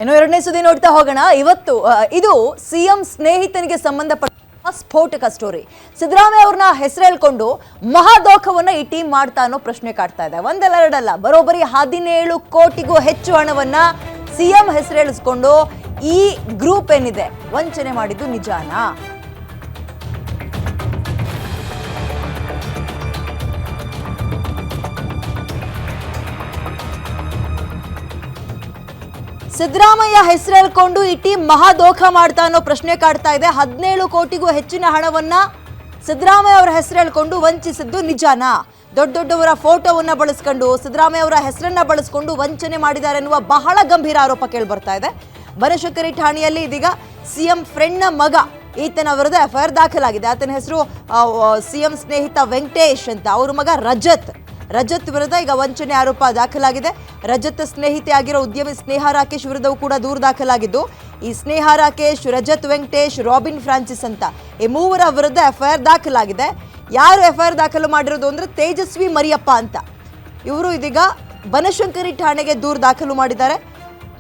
ಇನ್ನು ಎರಡನೇ ಸುದ್ದಿ ನೋಡ್ತಾ ಹೋಗೋಣ. ಇವತ್ತು ಇದು ಸಿಎಂ ಸ್ನೇಹಿತನಿಗೆ ಸಂಬಂಧಪಟ್ಟ ಸ್ಫೋಟಕ ಸ್ಟೋರಿ. ಸಿದ್ದರಾಮಯ್ಯ ಅವ್ರನ್ನ ಹೆಸರು ಹೇಳ್ಕೊಂಡು ಮಹಾದೋಖವನ್ನ ಈ ಟೀಮ್ ಮಾಡ್ತಾ ಅನ್ನೋ ಪ್ರಶ್ನೆ ಕಾಡ್ತಾ ಇದೆ. ಒಂದೆರಡಲ್ಲ, ಬರೋಬ್ಬರಿ 17 ಕೋಟಿಗೂ ಹೆಚ್ಚು ಹಣವನ್ನ ಸಿಎಂ ಹೆಸರು ಹೇಳಿಸ್ಕೊಂಡು ಈ ಗ್ರೂಪ್ ಏನಿದೆ ವಂಚನೆ ಮಾಡಿದ್ದು ನಿಜಾನಾ? ಸಿದ್ದರಾಮಯ್ಯ ಹೆಸರು ಹೇಳ್ಕೊಂಡು ಈ ಟೀಮ್ ಮಹಾದೋಖ ಮಾಡ್ತಾ ಅನ್ನೋ ಪ್ರಶ್ನೆ ಕಾಡ್ತಾ ಇದೆ. 17 ಕೋಟಿಗೂ ಹೆಚ್ಚಿನ ಹಣವನ್ನ ಸಿದ್ದರಾಮಯ್ಯ ಅವರ ಹೆಸರು ಹೇಳ್ಕೊಂಡು ವಂಚಿಸಿದ್ದು ನಿಜಾನಾ? ದೊಡ್ಡವರ ಫೋಟೋವನ್ನ ಬಳಸ್ಕೊಂಡು ಸಿದ್ದರಾಮಯ್ಯ ಅವರ ಹೆಸರನ್ನ ಬಳಸ್ಕೊಂಡು ವಂಚನೆ ಮಾಡಿದ್ದಾರೆ ಎನ್ನುವ ಬಹಳ ಗಂಭೀರ ಆರೋಪ ಕೇಳಿ ಬರ್ತಾ ಇದೆ. ಬನಶಂಕರಿ ಠಾಣೆಯಲ್ಲಿ ಇದೀಗ ಸಿಎಂ ಫ್ರೆಂಡ್ನ ಮಗ ಈತನ ವಿರುದ್ಧ ಎಫ್ಐಆರ್ ದಾಖಲಾಗಿದೆ. ಆತನ ಹೆಸರು ಸಿಎಂ ಸ್ನೇಹಿತ ವೆಂಕಟೇಶ್ ಅಂತ. ಅವ್ರ ಮಗ ರಜತ್ ವಿರುದ್ಧ ಈಗ ವಂಚನೆ ಆರೋಪ ದಾಖಲಾಗಿದೆ. ರಜತ್ ಸ್ನೇಹಿತೆ ಆಗಿರೋ ಉದ್ಯಮಿ ಸ್ನೇಹ ರಾಕೇಶ್ ವಿರುದ್ಧವೂ ಕೂಡ ದೂರು ದಾಖಲಾಗಿದ್ದು, ಈ ಸ್ನೇಹ ರಾಕೇಶ್, ರಜತ್ ವೆಂಕಟೇಶ್, ರಾಬಿನ್ ಫ್ರಾನ್ಸಿಸ್ ಅಂತ ಈ ಮೂವರ ವಿರುದ್ಧ ಎಫ್ಐಆರ್ ದಾಖಲಾಗಿದೆ. ಯಾರು ಎಫ್ಐಆರ್ ದಾಖಲು ಮಾಡಿರೋದು ಅಂದ್ರೆ ತೇಜಸ್ವಿ ಮರಿಯಪ್ಪ ಅಂತ. ಇವರು ಇದೀಗ ಬನಶಂಕರಿ ಠಾಣೆಗೆ ದೂರು ದಾಖಲು ಮಾಡಿದ್ದಾರೆ.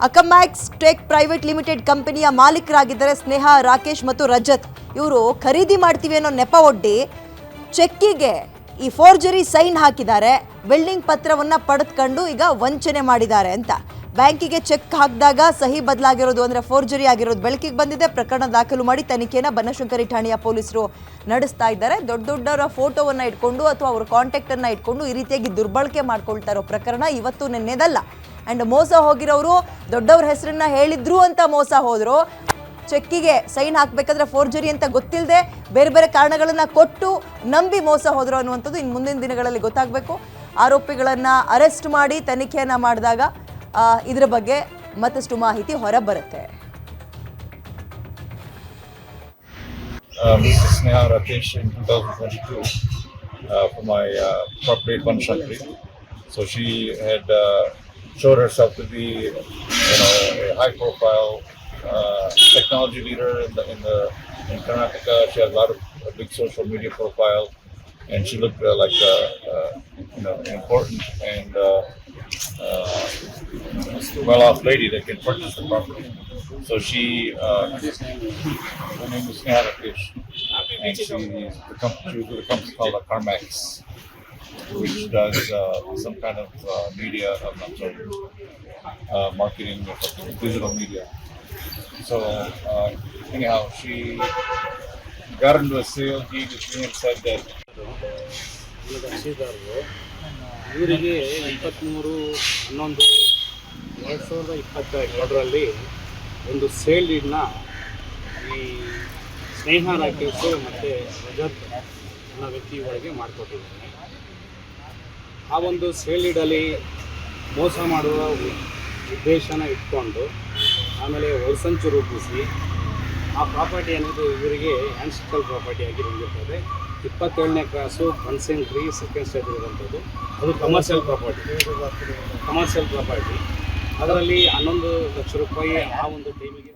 ಅಕಮ್ಯಾಕ್ಸ್ ಟೆಕ್ ಪ್ರೈವೇಟ್ ಲಿಮಿಟೆಡ್ ಕಂಪನಿಯ ಮಾಲೀಕರಾಗಿದ್ದಾರೆ ಸ್ನೇಹ ರಾಕೇಶ್ ಮತ್ತು ರಜತ್. ಇವರು ಖರೀದಿ ಮಾಡ್ತೀವಿ ಅನ್ನೋ ನೆಪ ಒಡ್ಡಿ ಚೆಕ್ಕಿಗೆ ಈ ಫೋರ್ಜರಿ ಸೈನ್ ಹಾಕಿದ್ದಾರೆ. ಬಿಲ್ಡಿಂಗ್ ಪತ್ರವನ್ನ ಪಡೆದುಕೊಂಡು ಈಗ ವಂಚನೆ ಮಾಡಿದ್ದಾರೆ ಅಂತ. ಬ್ಯಾಂಕಿಗೆ ಚೆಕ್ ಹಾಕಿದಾಗ ಸಹಿ ಬದಲಾಗಿರೋದು ಅಂದ್ರೆ ಫೋರ್ಜರಿ ಆಗಿರೋದು ಬೆಳಕಿಗೆ ಬಂದಿದೆ. ಪ್ರಕರಣ ದಾಖಲು ಮಾಡಿ ತನಿಖೆಯನ್ನು ಬನಶಂಕರಿ ಠಾಣೆಯ ಪೊಲೀಸರು ನಡೆಸ್ತಾ ಇದ್ದಾರೆ. ದೊಡ್ಡವರ ಫೋಟೋವನ್ನ ಇಟ್ಕೊಂಡು ಅಥವಾ ಅವ್ರ ಕಾಂಟ್ಯಾಕ್ಟ್ ಅನ್ನ ಇಟ್ಕೊಂಡು ಈ ರೀತಿಯಾಗಿ ದುರ್ಬಳಕೆ ಮಾಡ್ಕೊಳ್ತಾ ಇರೋ ಪ್ರಕರಣ ಇವತ್ತು ನಿನ್ನೆದಲ್ಲ. ಅಂಡ್ ಮೋಸ ಹೋಗಿರೋರು ದೊಡ್ಡವ್ರ ಹೆಸರನ್ನ ಹೇಳಿದ್ರು ಅಂತ ಮೋಸ ಹೋದ್ರು. ಚೆಕ್ಕಿಗೆ ಸೈನ್ ಹಾಕಬೇಕಾದ್ರೆ ಫೋರ್ಜರಿ ಅಂತ ಗೊತ್ತಿಲ್ಲದೆ ಬೇರೆ ಕಾರಣಗಳನ್ನ ಕೊಟ್ಟು ನಂಬಿ ಮೋಸ ಹೋದ್ರು ಅನ್ನುವಂಥದ್ದು ಇನ್ನು ಮುಂದಿನ ದಿನಗಳಲ್ಲಿ ಗೊತ್ತಾಗಬೇಕು. ಆರೋಪಿಗಳನ್ನ ಅರೆಸ್ಟ್ ಮಾಡಿ ತನಿಖೆಯನ್ನ ಮಾಡಿದಾಗ ಇದರ ಬಗ್ಗೆ ಮತ್ತಷ್ಟು ಮಾಹಿತಿ ಹೊರ ಬರುತ್ತೆ. Mrs. Sneha Rakesh in 2022 for my property at Banashankari. So she had showed herself to be, a high-profile technology leader in Karnataka. She has a lot of big social media profile, and she looked like important and well-off lady that can purchase the property. So she, her name is Sneha Rakesh, and she was with a company called Carmax, which does some kind of media, marketing, digital media. So anyhow, she got into a sale deed with me and said that ಇವರಿಗೆ 23/11/2022 ಒಂದು sale ಡೀಡ್ನ ಈ ಸ್ನೇಹ ರಾಕೇಶ್ ಮತ್ತು ರಜತ್ ಅನ್ನೋ ವ್ಯಕ್ತಿ ಒಳಗೆ ಮಾಡಿಕೊಟ್ಟಿದ್ದಾರೆ. ಆ ಒಂದು ಸೇಲ್ ಡೀಡಲ್ಲಿ ಮೋಸ ಮಾಡುವ ಉದ್ದೇಶನ ಇಟ್ಕೊಂಡು ಆಮೇಲೆ ಒಳಸಂಚು ರೂಪಿಸಿ ಆ ಪ್ರಾಪರ್ಟಿ ಅನ್ನೋದು ಇವರಿಗೆ ಆ್ಯನ್ಸಿಕಲ್ ಪ್ರಾಪರ್ಟಿಯಾಗಿ ಬಂದಿರ್ತದೆ. 27ನೇ ಕ್ರಾಸು ಬನಶಂಕರಿ ಸೆಕೆಂಡ್ ಸ್ಟೇಜ್ ಇರುವಂಥದ್ದು. ಅದು ಕಮರ್ಷಿಯಲ್ ಪ್ರಾಪರ್ಟಿ. ಅದರಲ್ಲಿ 11 ಲಕ್ಷ ರೂಪಾಯಿ ಆ ಒಂದು ಟೈಮಿಗೆ.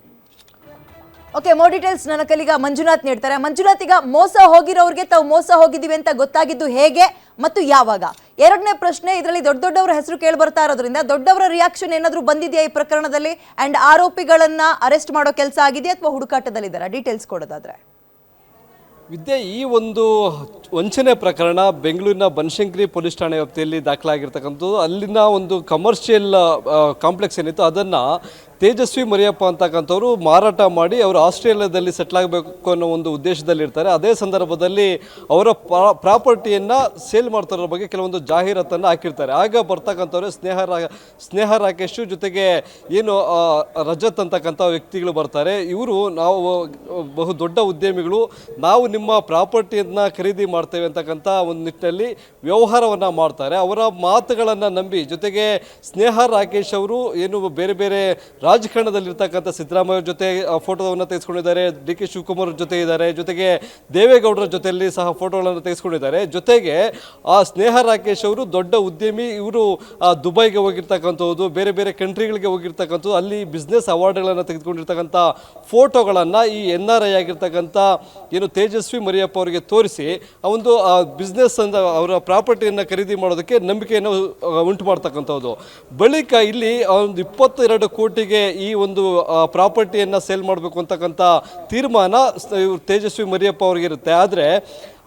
ಓಕೆ, ಮೋರ್ ಡೀಟೇಲ್ಸ್ ನನ್ನ ಕಲಿಗ ಮಂಜುನಾಥ್ ನೀಡ್ತಾರೆ. ಮಂಜುನಾಥ್, ಈಗ ಮೋಸ ಹೋಗಿರೋರಿಗೆ ತಾವು ಮೋಸ ಹೋಗಿದ್ದೀವಿ ಅಂತ ಗೊತ್ತಾಗಿದ್ದು ಹೇಗೆ ಮತ್ತು ಯಾವಾಗ? ಎರಡನೇ ಪ್ರಶ್ನೆ, ಇದರಲ್ಲಿ ದೊಡ್ಡವರ ಹೆಸರು ಕೇಳಿ ಬರ್ತಾ ಇರೋದ್ರಿಂದ ದೊಡ್ಡವರ ರಿಯಾಕ್ಷನ್ ಏನಾದರೂ ಬಂದಿದೆಯಾ ಈ ಪ್ರಕರಣದಲ್ಲಿ? ಅಂಡ್ ಆರೋಪಿಗಳನ್ನ ಅರೆಸ್ಟ್ ಮಾಡೋ ಕೆಲಸ ಆಗಿದೆಯಾ ಅಥವಾ ಹುಡುಕಾಟದಲ್ಲಿದ್ದಾರಾ? ಡೀಟೇಲ್ಸ್ ಕೊಡೋದಾದ್ರೆ. ವಿದ್ಯೆ, ಈ ಒಂದು ವಂಚನೆ ಪ್ರಕರಣ ಬೆಂಗಳೂರಿನ ಬನಶಂಕರಿ ಪೊಲೀಸ್ ಠಾಣೆ ವ್ಯಾಪ್ತಿಯಲ್ಲಿ ದಾಖಲಾಗಿರ್ತಕ್ಕಂಥದ್ದು. ಅಲ್ಲಿನ ಒಂದು ಕಮರ್ಷಿಯಲ್ ಕಾಂಪ್ಲೆಕ್ಸ್ ಏನಿತ್ತು ಅದನ್ನು ತೇಜಸ್ವಿ ಮರಿಯಪ್ಪ ಅಂತಕ್ಕಂಥವ್ರು ಮಾರಾಟ ಮಾಡಿ ಅವರು ಆಸ್ಟ್ರೇಲಿಯಾದಲ್ಲಿ ಸೆಟ್ಲ್ ಆಗಬೇಕು ಅನ್ನೋ ಒಂದು ಉದ್ದೇಶದಲ್ಲಿರ್ತಾರೆ. ಅದೇ ಸಂದರ್ಭದಲ್ಲಿ ಅವರ ಪ್ರಾಪರ್ಟಿಯನ್ನು ಸೇಲ್ ಮಾಡ್ತಿರೋ ಬಗ್ಗೆ ಕೆಲವೊಂದು ಜಾಹೀರಾತನ್ನು ಹಾಕಿರ್ತಾರೆ. ಆಗ ಬರ್ತಕ್ಕಂಥವ್ರೆ ಸ್ನೇಹ ರಾಕೇಶ್ ಜೊತೆಗೆ ಏನು ರಜತ್ ಅಂತಕ್ಕಂಥ ವ್ಯಕ್ತಿಗಳು ಬರ್ತಾರೆ. ಇವರು ನಾವು ಬಹು ದೊಡ್ಡ ಉದ್ಯಮಿಗಳು, ನಾವು ನಿಮ್ಮ ಪ್ರಾಪರ್ಟಿಯನ್ನು ಖರೀದಿ ಮಾಡ್ತೇವೆ ಅಂತಕ್ಕಂಥ ಒಂದು ನಿಟ್ಟಿನಲ್ಲಿ ವ್ಯವಹಾರವನ್ನು ಮಾಡ್ತಾರೆ. ಅವರ ಮಾತುಗಳನ್ನು ನಂಬಿ, ಜೊತೆಗೆ ಸ್ನೇಹ ರಾಕೇಶ್ ಅವರು ಏನು ಬೇರೆ ರಾಜಕಾರಣದಲ್ಲಿರ್ತಕ್ಕಂಥ ಸಿದ್ದರಾಮಯ್ಯ ಜೊತೆ ಫೋಟೋವನ್ನು ತೆಗೆಸ್ಕೊಂಡಿದ್ದಾರೆ, ಡಿ ಕೆ ಶಿವಕುಮಾರ್ ಜೊತೆ ಇದ್ದಾರೆ, ಜೊತೆಗೆ ದೇವೇಗೌಡರ ಜೊತೆಯಲ್ಲಿ ಸಹ ಫೋಟೋಗಳನ್ನು ತೆಗೆಸ್ಕೊಂಡಿದ್ದಾರೆ. ಜೊತೆಗೆ ಆ ಸ್ನೇಹ ರಾಕೇಶ್ ಅವರು ದೊಡ್ಡ ಉದ್ಯಮಿ. ಇವರು ದುಬೈಗೆ ಹೋಗಿರ್ತಕ್ಕಂಥದ್ದು, ಬೇರೆ ಕಂಟ್ರಿಗಳಿಗೆ ಹೋಗಿರ್ತಕ್ಕಂಥದ್ದು, ಅಲ್ಲಿ ಬಿಸ್ನೆಸ್ ಅವಾರ್ಡ್ಗಳನ್ನು ತೆಗೆದುಕೊಂಡಿರ್ತಕ್ಕಂಥ ಫೋಟೋಗಳನ್ನು ಈ NRI ಆಗಿರ್ತಕ್ಕಂಥ ಏನು ತೇಜಸ್ವಿ ಮರಿಯಪ್ಪ ಅವರಿಗೆ ತೋರಿಸಿ ಆ ಒಂದು ಬಿಸ್ನೆಸ್ ಅಂತ ಅವರ ಪ್ರಾಪರ್ಟಿಯನ್ನು ಖರೀದಿ ಮಾಡೋದಕ್ಕೆ ನಂಬಿಕೆಯನ್ನು ಉಂಟು ಮಾಡ್ತಕ್ಕಂಥದ್ದು. ಬಳಿಕ ಇಲ್ಲಿ ಒಂದು 22 ಕೋಟಿಗೆ ಕೋಟಿಗೆ ಈ ಒಂದು ಪ್ರಾಪರ್ಟಿಯನ್ನು ಸೇಲ್ ಮಾಡಬೇಕು ಅಂತಕ್ಕಂಥ ತೀರ್ಮಾನ ಇವ್ರು ತೇಜಸ್ವಿ ಮರಿಯಪ್ಪ ಅವ್ರಿಗಿರುತ್ತೆ. ಆದರೆ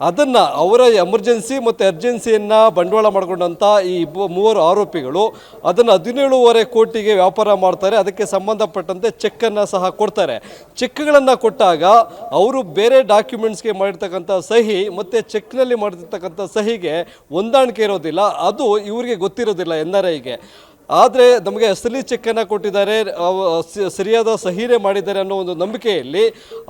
ಅದನ್ನು ಅವರ ಎಮರ್ಜೆನ್ಸಿ ಮತ್ತು ಅರ್ಜೆನ್ಸಿಯನ್ನು ಬಂಡವಾಳ ಮಾಡಿಕೊಂಡಂಥ ಈ ಮೂವರು ಆರೋಪಿಗಳು ಅದನ್ನು 17.5 ಕೋಟಿಗೆ ವ್ಯಾಪಾರ ಮಾಡ್ತಾರೆ. ಅದಕ್ಕೆ ಸಂಬಂಧಪಟ್ಟಂತೆ ಚೆಕ್ಕನ್ನು ಸಹ ಕೊಡ್ತಾರೆ. ಚೆಕ್ಗಳನ್ನು ಕೊಟ್ಟಾಗ ಅವರು ಬೇರೆ ಡಾಕ್ಯುಮೆಂಟ್ಸ್ಗೆ ಮಾಡಿರ್ತಕ್ಕಂಥ ಸಹಿ ಮತ್ತು ಚೆಕ್ನಲ್ಲಿ ಮಾಡಿರ್ತಕ್ಕಂಥ ಸಹಿಗೆ ಹೊಂದಾಣಿಕೆ ಇರೋದಿಲ್ಲ. ಅದು ಇವರಿಗೆ ಗೊತ್ತಿರೋದಿಲ್ಲ NRIಗೆ. ಆದರೆ ನಮಗೆ ಅಸಲಿ ಚೆಕ್ಕನ್ನು ಕೊಟ್ಟಿದ್ದಾರೆ, ಸರಿಯಾದ ಸಹಿನೇ ಮಾಡಿದ್ದಾರೆ ಅನ್ನೋ ಒಂದು ನಂಬಿಕೆಯಲ್ಲಿ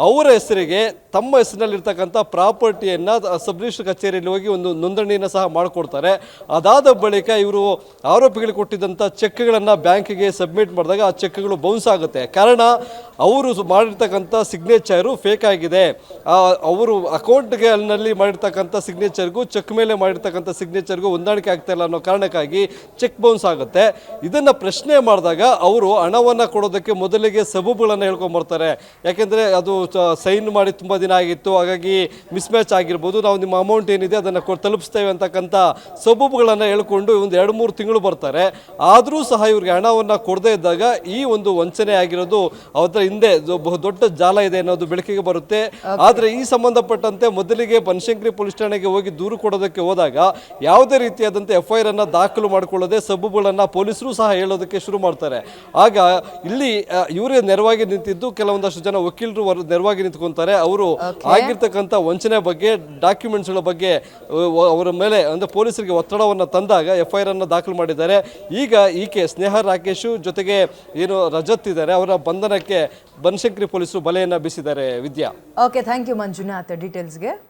ಅವರ ಹೆಸರಿಗೆ ತಮ್ಮ ಹೆಸರಿನಲ್ಲಿರ್ತಕ್ಕಂಥ ಪ್ರಾಪರ್ಟಿಯನ್ನು ಸಬ್ ರಿಜಿಸ್ಟರ್ ಕಚೇರಿಯಲ್ಲಿ ಹೋಗಿ ಒಂದು ನೋಂದಣಿಯನ್ನು ಸಹ ಮಾಡಿಕೊಡ್ತಾರೆ. ಅದಾದ ಬಳಿಕ ಇವರು ಆರೋಪಿಗಳಿಗೆ ಕೊಟ್ಟಿದ್ದಂಥ ಚೆಕ್ಗಳನ್ನು ಬ್ಯಾಂಕಿಗೆ ಸಬ್ಮಿಟ್ ಮಾಡಿದಾಗ ಆ ಚೆಕ್ಗಳು ಬೌನ್ಸ್ ಆಗುತ್ತೆ. ಕಾರಣ ಅವರು ಮಾಡಿರ್ತಕ್ಕಂಥ ಸಿಗ್ನೇಚರು ಫೇಕ್ ಆಗಿದೆ. ಅವರು ಅಕೌಂಟ್ನಲ್ಲಿ ಮಾಡಿರ್ತಕ್ಕಂಥ ಸಿಗ್ನೇಚರ್ಗೂ ಚೆಕ್ ಮೇಲೆ ಮಾಡಿರ್ತಕ್ಕಂಥ ಸಿಗ್ನೇಚರ್ಗೂ ಹೊಂದಾಣಿಕೆ ಆಗ್ತಾ ಇಲ್ಲ ಅನ್ನೋ ಕಾರಣಕ್ಕಾಗಿ ಚೆಕ್ ಬೌನ್ಸ್ ಆಗುತ್ತೆ. ಇದನ್ನು ಪ್ರಶ್ನೆ ಮಾಡಿದಾಗ ಅವರು ಹಣವನ್ನು ಕೊಡೋದಕ್ಕೆ ಮೊದಲಿಗೆ ಸಬೂಬುಗಳನ್ನು ಹೇಳ್ಕೊಂಬರ್ತಾರೆ. ಯಾಕೆಂದರೆ ಅದು ಸೈನ್ ಮಾಡಿ ತುಂಬ ದಿನ ಆಗಿತ್ತು, ಹಾಗಾಗಿ ಮಿಸ್ಮ್ಯಾಚ್ ಆಗಿರ್ಬೋದು, ನಾವು ನಿಮ್ಮ ಅಮೌಂಟ್ ಏನಿದೆ ಅದನ್ನು ತಲುಪಿಸ್ತೇವೆ ಅಂತಕ್ಕಂಥ ಸಬೂಬುಗಳನ್ನು ಹೇಳ್ಕೊಂಡು ಒಂದು 2-3 ತಿಂಗಳು ಬರ್ತಾರೆ. ಆದರೂ ಸಹ ಇವ್ರಿಗೆ ಹಣವನ್ನು ಕೊಡದೇ ಇದ್ದಾಗ ಈ ಒಂದು ವಂಚನೆ ಆಗಿರೋದು ಅವರ ಹಿಂದೆ ದೊಡ್ಡ ಜಾಲ ಇದೆ ಅನ್ನೋದು ಬೆಳಕಿಗೆ ಬರುತ್ತೆ. ಆದರೆ ಈ ಸಂಬಂಧಪಟ್ಟಂತೆ ಮೊದಲಿಗೆ ಬನಶಂಕರಿ ಪೊಲೀಸ್ ಠಾಣೆಗೆ ಹೋಗಿ ದೂರು ಕೊಡೋದಕ್ಕೆ ಹೋದಾಗ ಯಾವುದೇ ರೀತಿಯಾದಂಥ FIR ಅನ್ನು ದಾಖಲು ಮಾಡಿಕೊಳ್ಳದೆ ಸಬೂಬುಗಳನ್ನು ಪೊಲೀಸರು ಸಹ ಹೇಳೋದಕ್ಕೆ ಶುರು ಮಾಡ್ತಾರೆ. ಆಗ ಇಲ್ಲಿ ಇವರೇ ನೆರವಾಗಿ ನಿಂತಿದ್ದು ಕೆಲವೊಂದಷ್ಟು ಜನ ವಕೀಲರು ನೆರವಾಗಿ ನಿಂತ್ಕೊಂತಾರೆ. ಅವರು ಆಗಿರ್ತಕ್ಕಂಥ ವಂಚನೆ ಬಗ್ಗೆ, ಡಾಕ್ಯುಮೆಂಟ್ಸ್ಗಳ ಬಗ್ಗೆ ಅವರ ಮೇಲೆ ಅಂದರೆ ಪೊಲೀಸರಿಗೆ ಒತ್ತಡವನ್ನು ತಂದಾಗ FIR ಅನ್ನು ದಾಖಲು ಮಾಡಿದ್ದಾರೆ. ಈಗ ಈಕೆ ಸ್ನೇಹ ರಾಕೇಶು ಜೊತೆಗೆ ಏನು ರಜತ್ ಇದ್ದಾರೆ, ಅವರ ಬಂಧನಕ್ಕೆ ಬನಶಂಕರಿ ಪೊಲೀಸರು ಬಲೆಯನ್ನು ಬೀಸಿದ್ದಾರೆ. Vidya. Okay, thank you Manjunath ಡೀಟೇಲ್ಸ್ಗೆ.